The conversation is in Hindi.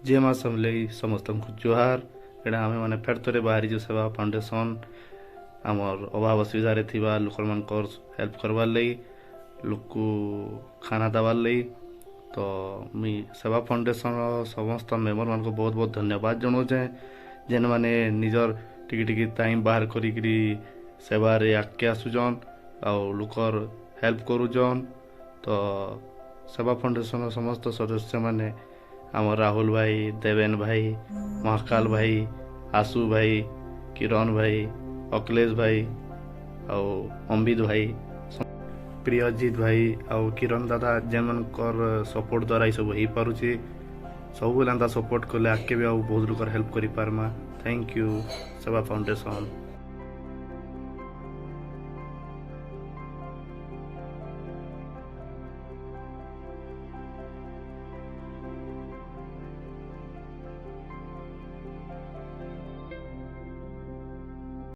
जे मास समस्त को जुहार एटा आम मैंने फेर थे बाहरी सेवा फाउंडेशन आमर अभाव असुविधा थिबा लोक मानकर हेल्प करवार लई लोक को खाना देवार लई तो मुई सेवा फाउंडेशन समस्त मेम्बर मान को बहुत बहुत धन्यवाद जनाऊे जेन मैंने निजर टिकी टाइम बाहर करी सेवारे आगे आसुचन आउ लोकर हेल्प करुचन तो सेवा फाउंडेशन समस्त सदस्य माने आम राहुल भाई देवेन भाई महाकाल भाई आशु भाई किरण भाई अखिलेश भाई आउ अम्बित भाई प्रियजीत भाई आउ किरण दादा जेन मनकर सपोर्ट द्वारा ये सब हो पारुची सब सपोर्ट कले आगे भी आउ बहुत लोग हेल्प कर पारमा। थैंक यू सेवा फाउंडेशन।